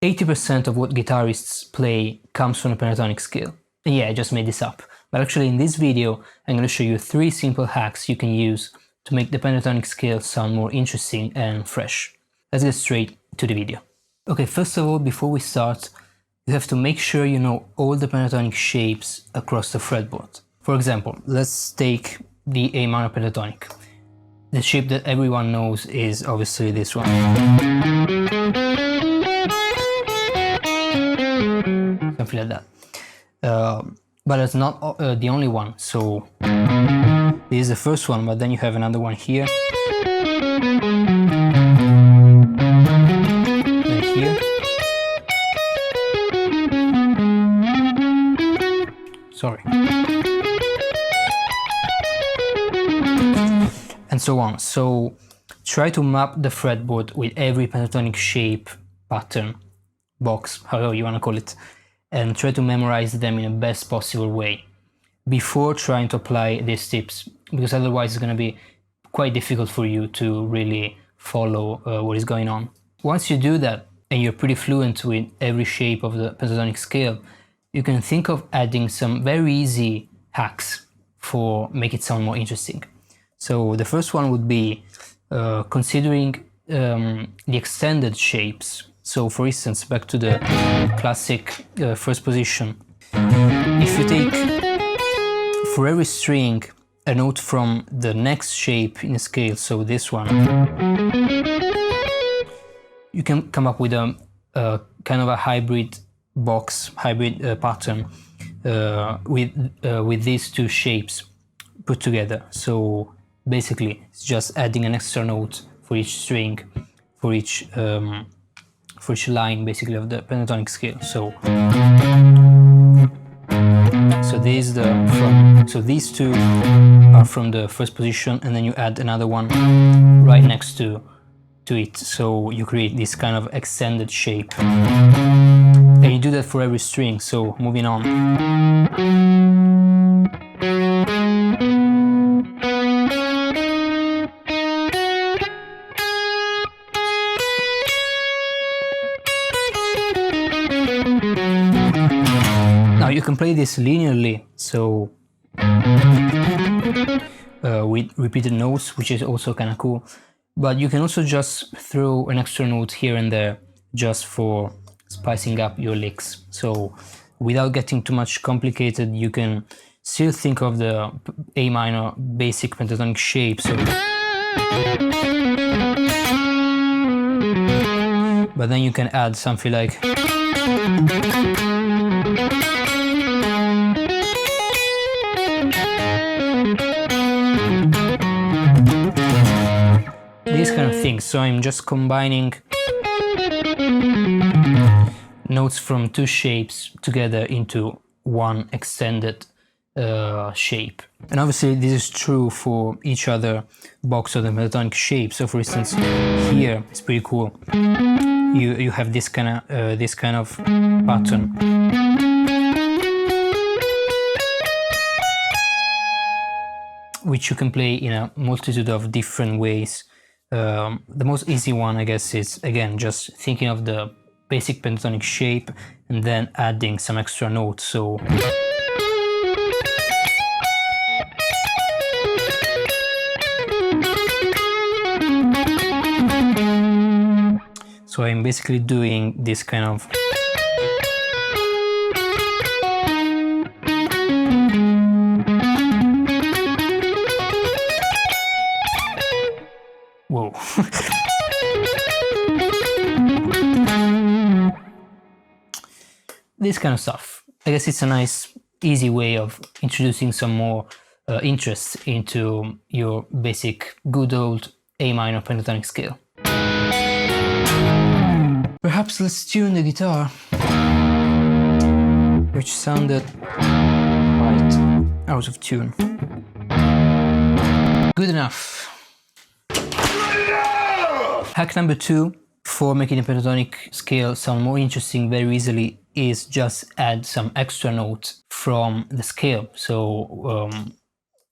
80% of what guitarists play comes from the pentatonic scale. And yeah, I just made this up. But actually in this video, I'm going to show you 3 simple hacks you can use to make the pentatonic scale sound more interesting and fresh. Let's get straight to the video. Okay, first of all, before we start, you have to make sure you know all the pentatonic shapes across the fretboard. For example, let's take the A minor pentatonic. The shape that everyone knows is obviously this one. Something like that. But it's not the only one, so this is the first one, but then you have another one here. And here. Sorry. And so on. So try to map the fretboard with every pentatonic shape, pattern, box, however you want to call it, and try to memorize them in the best possible way before trying to apply these tips, because otherwise it's going to be quite difficult for you to really follow what is going on. Once you do that and you're pretty fluent with every shape of the pentatonic scale, you can think of adding some very easy hacks for make it sound more interesting. So the first one would be considering the extended shapes. So for instance, back to the classic first position, if you take for every string a note from the next shape in the scale, so this one, you can come up with a kind of a hybrid box, hybrid pattern with these 2 shapes put together. So basically it's just adding an extra note for each string, for each line basically of the pentatonic scale. So these two are from the first position, and then you add another one right next to it, so you create this kind of extended shape, and you do that for every string. So moving on. Now you can play this linearly, so with repeated notes, which is also kind of cool, but you can also just throw an extra note here and there just for spicing up your licks. So without getting too much complicated, you can still think of the A minor basic pentatonic shape, so but then you can add something like these kind of things. So I'm just combining notes from 2 shapes together into one extended shape. And obviously this is true for each other box of the pentatonic shape. So for instance, here it's pretty cool. You have this kind of pattern. Which you can play in a multitude of different ways. The most easy one, I guess, is again just thinking of the basic pentatonic shape and then adding some extra notes. So I'm basically doing this kind of whoa. This kind of stuff. I guess it's a nice, easy way of introducing some more interest into your basic, good old A minor pentatonic scale. Perhaps let's tune the guitar, which sounded quite out of tune. Good enough. Hack number 2 for making the pentatonic scale sound more interesting very easily is just add some extra notes from the scale. So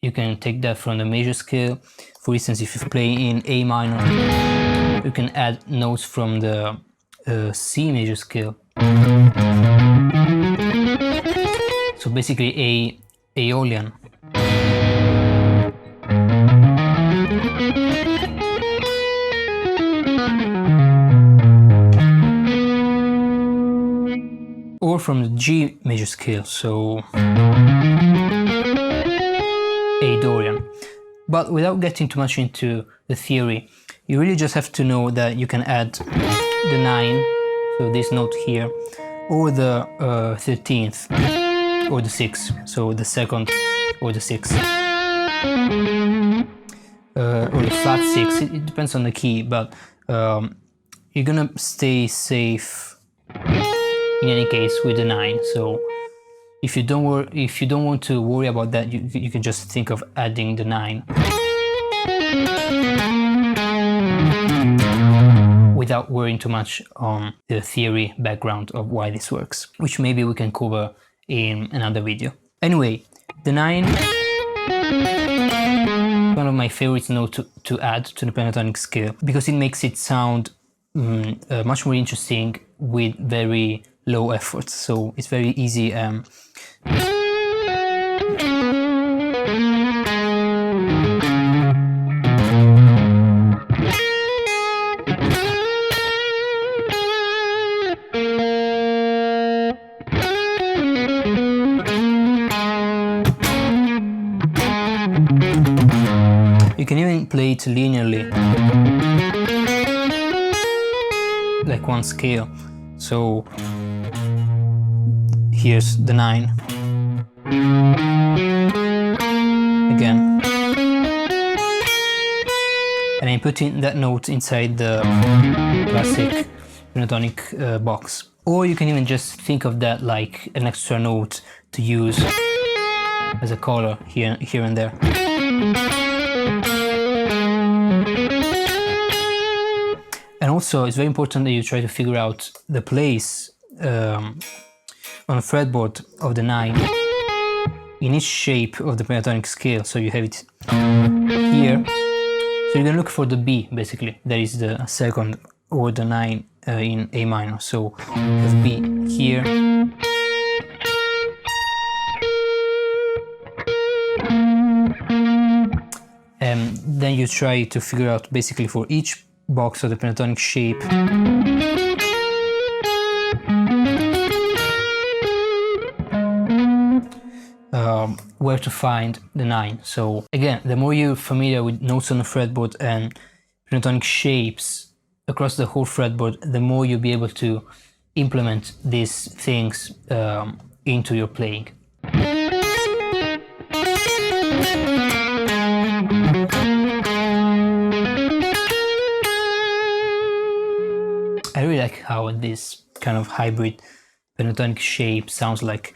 you can take that from the major scale. For instance, if you play in A minor, you can add notes from the C major scale. So basically a Aeolian. Or from the G major scale, so A Dorian. But without getting too much into the theory, you really just have to know that you can add the 9, so this note here, or the 13th, or the 6th, so the 2nd or the 6th, or the flat 6, it depends on the key, but you're gonna stay safe in any case with the 9. So if you don't want to worry about that, you can just think of adding the 9 without worrying too much on the theory background of why this works, which maybe we can cover in another video. Anyway, the 9, one of my favorite notes to add to the pentatonic scale, because it makes it sound much more interesting with very low effort, so it's very easy. You can even play it linearly, like one scale. So here's the 9 again, and I'm putting that note inside the classic pentatonic box. Or you can even just think of that like an extra note to use as a color here and there. And also, it's very important that you try to figure out the place on the fretboard of the 9 in each shape of the pentatonic scale. So you have it here. So you're gonna look for the B, basically. That is the 2nd or the 9 in A minor. So you have B here. And then you try to figure out basically for each box of the pentatonic shape where to find the 9. So again, the more you're familiar with notes on the fretboard and pentatonic shapes across the whole fretboard, the more you'll be able to implement these things into your playing. I really like how this kind of hybrid pentatonic shape sounds like.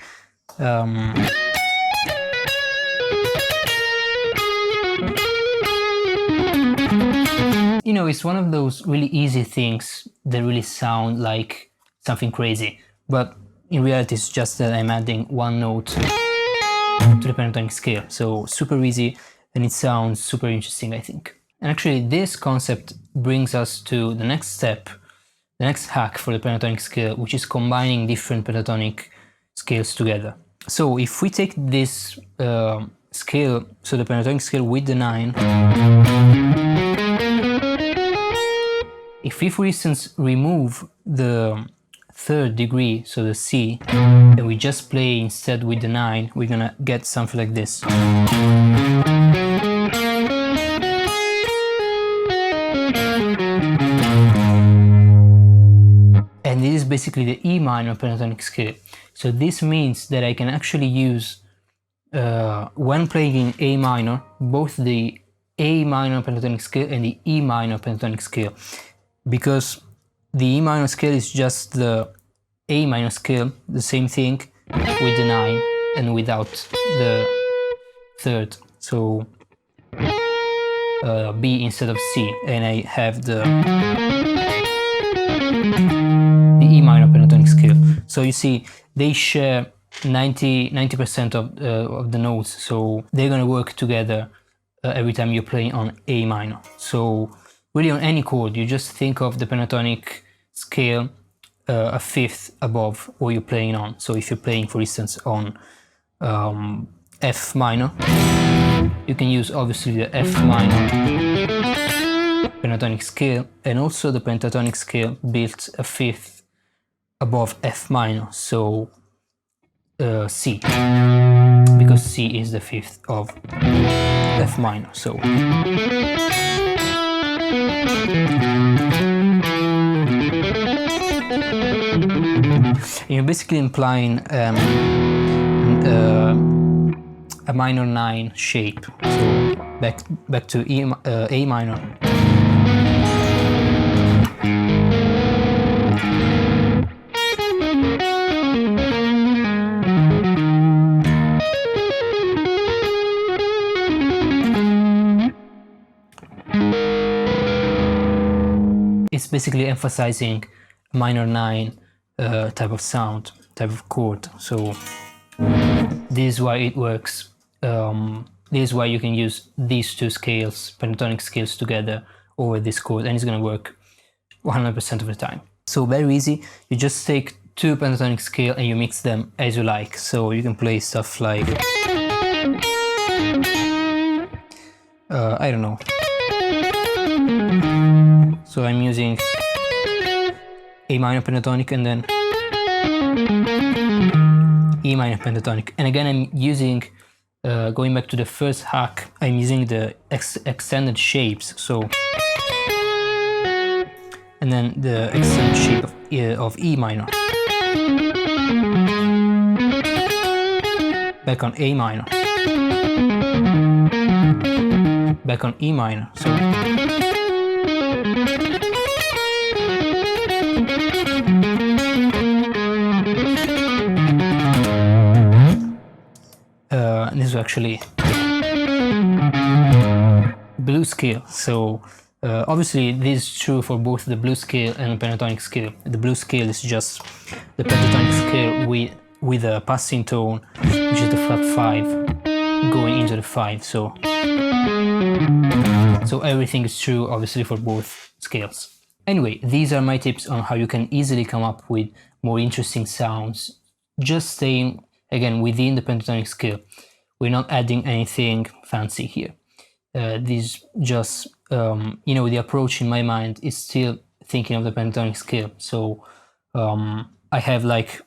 You know, it's one of those really easy things that really sound like something crazy, but in reality it's just that I'm adding one note to the pentatonic scale. So super easy, and it sounds super interesting, I think. And actually this concept brings us to the next step, the next hack for the pentatonic scale, which is combining different pentatonic scales together. So if we take this scale, so the pentatonic scale with the 9, if we for instance remove the 3rd degree, so the C, and we just play instead with the 9, we're gonna get something like this. And this is basically the E minor pentatonic scale. So this means that I can actually use, when playing in A minor, both the A minor pentatonic scale and the E minor pentatonic scale. Because the E minor scale is just the A minor scale, the same thing, with the 9 and without the 3rd. So B instead of C, and I have the E minor pentatonic scale. So you see, they share 90% of the notes, so they're gonna work together every time you're playing on A minor. So really on any chord, you just think of the pentatonic scale a fifth above what you're playing on. So if you're playing, for instance, on F minor, you can use obviously the F minor pentatonic scale, and also the pentatonic scale built a fifth above F minor, so C, because C is the fifth of F minor. So you're basically implying a minor 9 shape. So back to A minor. It's basically emphasizing minor 9 type of sound, type of chord. So this is why it works. This is why you can use these two scales, pentatonic scales, together over this chord, and it's gonna work 100% of the time. So very easy. You just take two pentatonic scales and you mix them as you like. So you can play stuff like I don't know. So I'm using A minor pentatonic and then E minor pentatonic, and again I'm using, going back to the first hack, I'm using the extended shapes, so, and then the extended shape of E minor, back on A minor, back on E minor, so this is actually blues scale. So obviously this is true for both the blues scale and the pentatonic scale. The blues scale is just the pentatonic scale with a passing tone, which is the flat 5 going into the 5. So everything is true obviously for both scales. Anyway, these are my tips on how you can easily come up with more interesting sounds, just staying again within the pentatonic scale. We're not adding anything fancy here. This just, you know, the approach in my mind is still thinking of the pentatonic scale. So I have like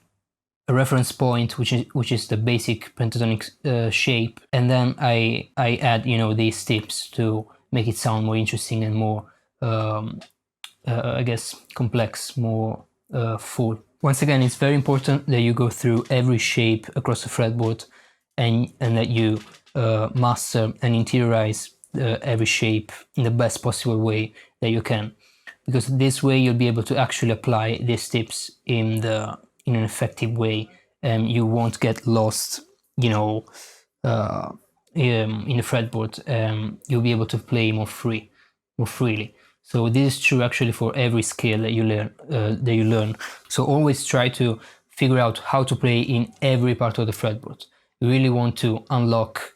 a reference point, which is the basic pentatonic shape, and then I add, you know, these tips to make it sound more interesting and more, I guess, complex, more full. Once again, it's very important that you go through every shape across the fretboard and that you master and interiorize every shape in the best possible way that you can, because this way you'll be able to actually apply these tips in an effective way, and you won't get lost, you know, in the fretboard. You'll be able to play more freely. So this is true actually for every scale that you learn. So always try to figure out how to play in every part of the fretboard. You really want to unlock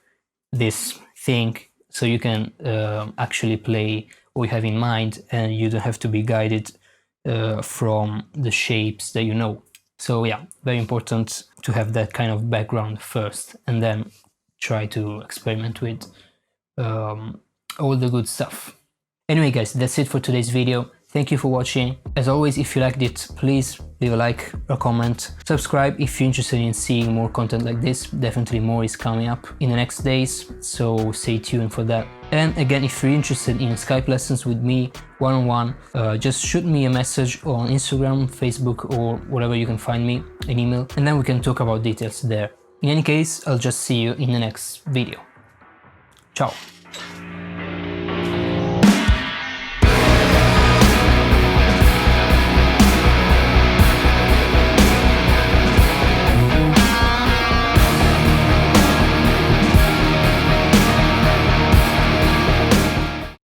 this thing so you can actually play what you have in mind, and you don't have to be guided from the shapes that you know. So yeah, very important to have that kind of background first, and then try to experiment with all the good stuff. Anyway guys, that's it for today's video. Thank you for watching. As always, if you liked it, please leave a like or comment. Subscribe if you're interested in seeing more content like this. Definitely more is coming up in the next days, so stay tuned for that. And again, if you're interested in Skype lessons with me one-on-one, just shoot me a message on Instagram, Facebook, or wherever you can find me, an email, and then we can talk about details there. In any case, I'll just see you in the next video. Ciao!